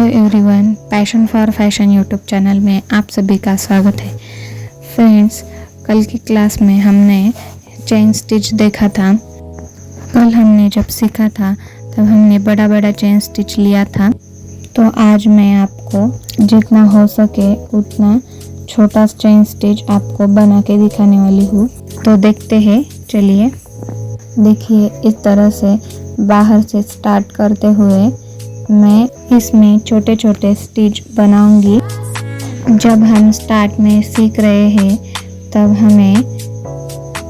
Everyone, passion for fashion YouTube channel में आप सभी का स्वागत है। फ्रेंड्स, कल की क्लास में हमने चेन स्टिच देखा था। कल हमने जब सीखा था तब हमने बड़ा बड़ा चेन स्टिच लिया था। तो आज मैं आपको जितना हो सके उतना छोटा चेन स्टिच आपको बना के दिखाने वाली हूँ। तो देखते हैं, चलिए। देखिए, इस तरह से बाहर से स्टार्ट करते हुए मैं इसमें छोटे छोटे स्टिच बनाऊंगी। जब हम स्टार्ट में सीख रहे हैं तब हमें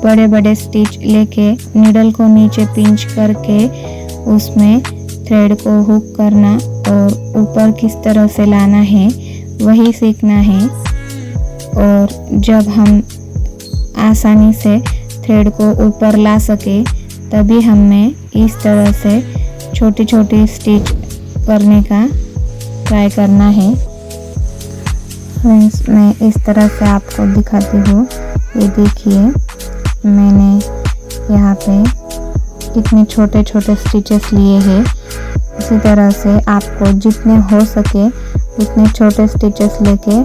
बड़े बड़े स्टिच लेके नीडल को नीचे पिंच करके उसमें थ्रेड को हुक करना और ऊपर किस तरह से लाना है वही सीखना है। और जब हम आसानी से थ्रेड को ऊपर ला सके तभी हमें इस तरह से छोटी छोटी स्टिच करने का ट्राई करना है। फ्रेंड्स, मैं इस तरह से आपको दिखाती हूँ। ये देखिए, मैंने यहाँ पे कितने छोटे छोटे स्टिचेस लिए हैं। इसी तरह से आपको जितने हो सके उतने छोटे स्टिचेस लेके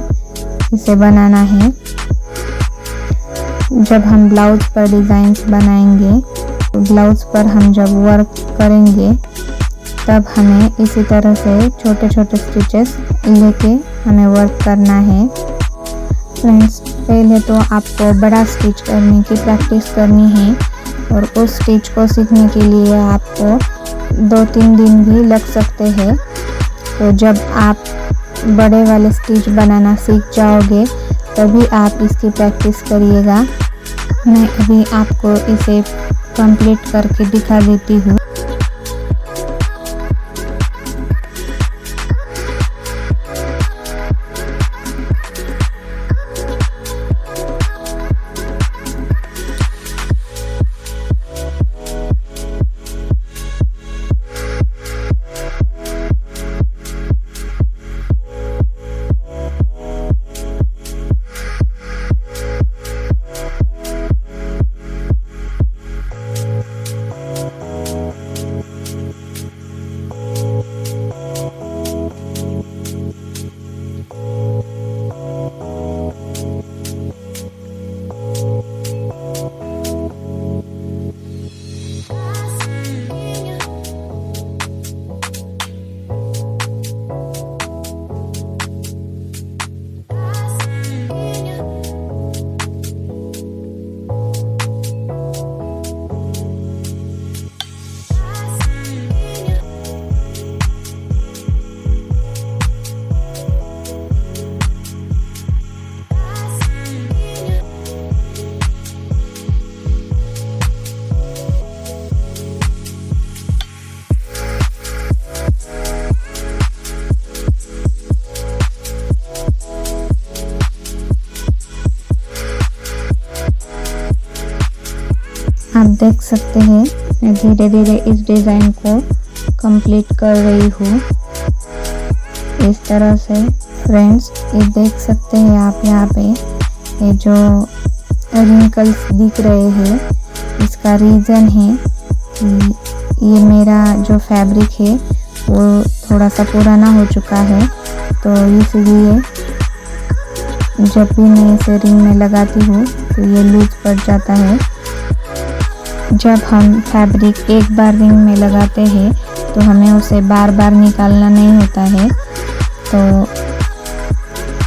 इसे बनाना है। जब हम ब्लाउज पर डिज़ाइंस बनाएंगे, ब्लाउज पर हम जब वर्क करेंगे तब हमें इसी तरह से छोटे छोटे स्टिचेस लेके हमें वर्क करना है। फ्रेंड्स, पहले तो आपको बड़ा स्टिच करने की प्रैक्टिस करनी है और उस स्टिच को सीखने के लिए आपको 2-3 दिन भी लग सकते हैं। तो जब आप बड़े वाले स्टिच बनाना सीख जाओगे तभी आप इसकी प्रैक्टिस करिएगा। मैं अभी आपको इसे कंप्लीट करके दिखा देती हूँ। आप देख सकते हैं, मैं धीरे धीरे इस डिज़ाइन को कंप्लीट कर रही हूँ इस तरह से। फ्रेंड्स, ये देख सकते हैं आप यहाँ पे ये जो रिंकल्स दिख रहे हैं, इसका रीज़न है कि ये मेरा जो फैब्रिक है वो थोड़ा सा पुराना हो चुका है। तो इसलिए जब भी मैं इसे रिंग में लगाती हूँ तो ये लूज पड़ जाता है। जब हम फैब्रिक एक बार रिंग में लगाते हैं तो हमें उसे बार बार निकालना नहीं होता है। तो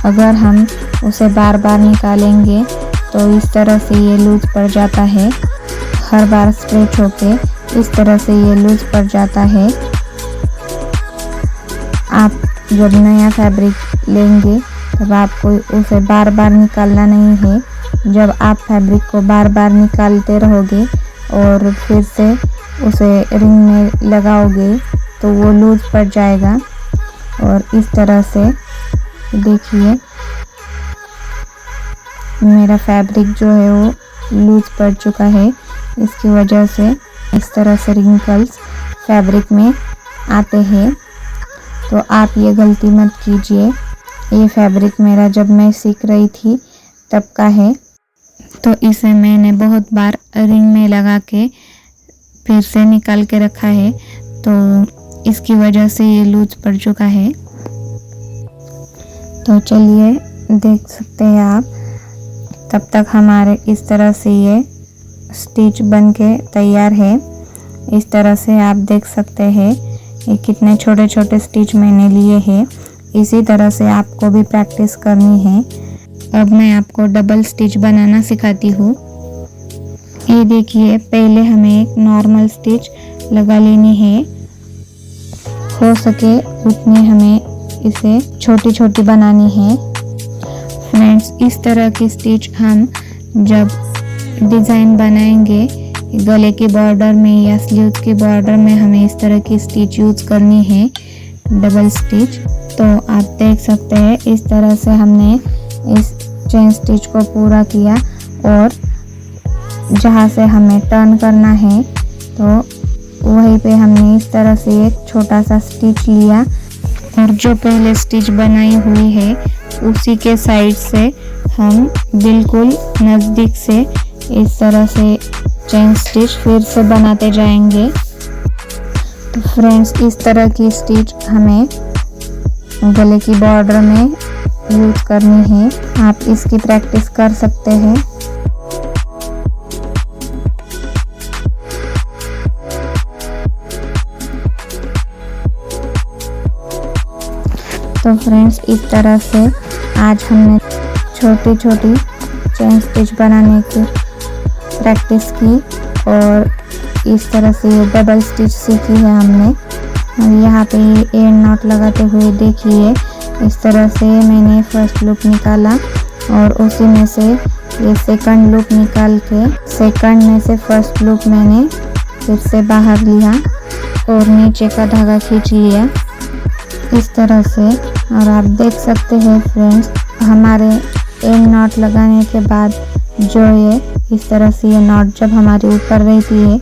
अगर हम उसे बार बार निकालेंगे तो इस तरह से ये लूज पड़ जाता है। हर बार स्ट्रेच होके इस तरह से ये लूज पड़ जाता है। आप जब नया फैब्रिक लेंगे तब आपको उसे बार बार निकालना नहीं है। जब आप फैब्रिक को बार बार निकालते रहोगे और फिर से उसे रिंग में लगाओगे तो वो लूज पड़ जाएगा। और इस तरह से देखिए, मेरा फैब्रिक जो है वो लूज पड़ चुका है। इसकी वजह से इस तरह से रिंकल्स फैब्रिक में आते हैं। तो आप ये गलती मत कीजिए। ये फैब्रिक मेरा जब मैं सीख रही थी तब का है। तो इसे मैंने बहुत बार रिंग में लगा के फिर से निकाल के रखा है, तो इसकी वजह से ये लूज पड़ चुका है। तो चलिए देख सकते हैं आप, तब तक हमारे इस तरह से ये स्टिच बन के तैयार है। इस तरह से आप देख सकते हैं ये कितने छोटे छोटे स्टिच मैंने लिए हैं। इसी तरह से आपको भी प्रैक्टिस करनी है। अब मैं आपको डबल स्टिच बनाना सिखाती हूँ। ये देखिए, पहले हमें एक नॉर्मल स्टिच लगा लेनी है। हो सके उतनी हमें इसे छोटी छोटी बनानी है। फ्रेंड्स, इस तरह की स्टिच हम जब डिज़ाइन बनाएंगे गले के बॉर्डर में या स्लीव्स के बॉर्डर में, हमें इस तरह की स्टिच यूज़ करनी है, डबल स्टिच। तो आप देख सकते हैं इस तरह से हमने इस चेन स्टिच को पूरा किया और जहाँ से हमें टर्न करना है तो वहीं पे हमने इस तरह से एक छोटा सा स्टिच लिया और जो पहले स्टिच बनाई हुई है उसी के साइड से हम बिल्कुल नज़दीक से इस तरह से चेन स्टिच फिर से बनाते जाएंगे। तो फ्रेंड्स, इस तरह की स्टिच हमें गले की बॉर्डर में यूज़ करनी है। आप इसकी प्रैक्टिस कर सकते हैं। तो फ्रेंड्स, इस तरह से आज हमने छोटी छोटी चेन स्टिच बनाने की प्रैक्टिस की और इस तरह से डबल स्टिच सीखी है हमने। और यहाँ पे एंड नॉट लगाते हुए देखिए, इस तरह से मैंने फर्स्ट लूप निकाला और उसी में से ये सेकंड लूप निकाल के सेकंड में से फर्स्ट लूप मैंने फिर से बाहर लिया और नीचे का धागा खींच लिया इस तरह से। और आप देख सकते हैं फ्रेंड्स, हमारे एंड नॉट लगाने के बाद जो ये इस तरह से ये नॉट जब हमारी ऊपर रहती है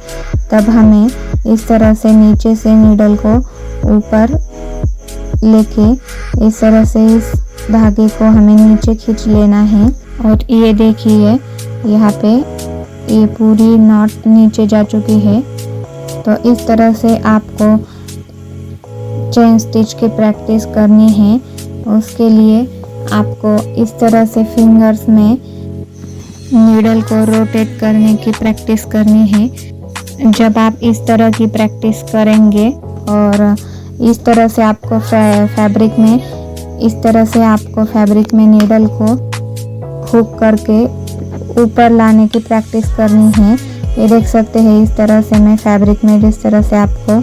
तब हमें इस तरह से नीचे से नीडल को ऊपर लेके इस तरह से इस धागे को हमें नीचे खींच लेना है। और ये देखिए, यहाँ पे ये पूरी नॉट नीचे जा चुकी है। तो इस तरह से आपको चेन स्टिच की प्रैक्टिस करनी है। उसके लिए आपको इस तरह से फिंगर्स में नीडल को रोटेट करने की प्रैक्टिस करनी है। जब आप इस तरह की प्रैक्टिस करेंगे और इस तरह से आपको फैब्रिक में नीडल को हुक करके ऊपर लाने की प्रैक्टिस करनी है। ये देख सकते हैं, इस तरह से मैं फैब्रिक में जिस तरह से आपको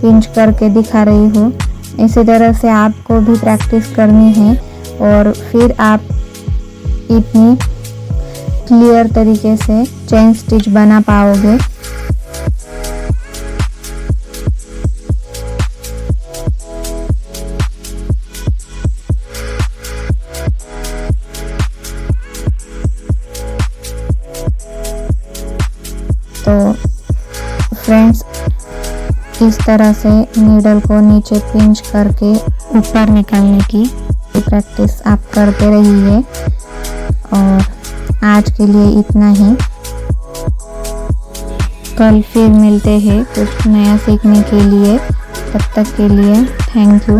पिंच करके दिखा रही हूँ, इसी तरह से आपको भी प्रैक्टिस करनी है और फिर आप इतनी क्लियर तरीके से चेन स्टिच बना पाओगे। तो फ्रेंड्स, इस तरह से नीडल को नीचे पिंच करके ऊपर निकालने की प्रैक्टिस आप करते रहिए। और आज के लिए इतना ही। कल फिर मिलते हैं कुछ नया सीखने के लिए। तब तक के लिए थैंक यू।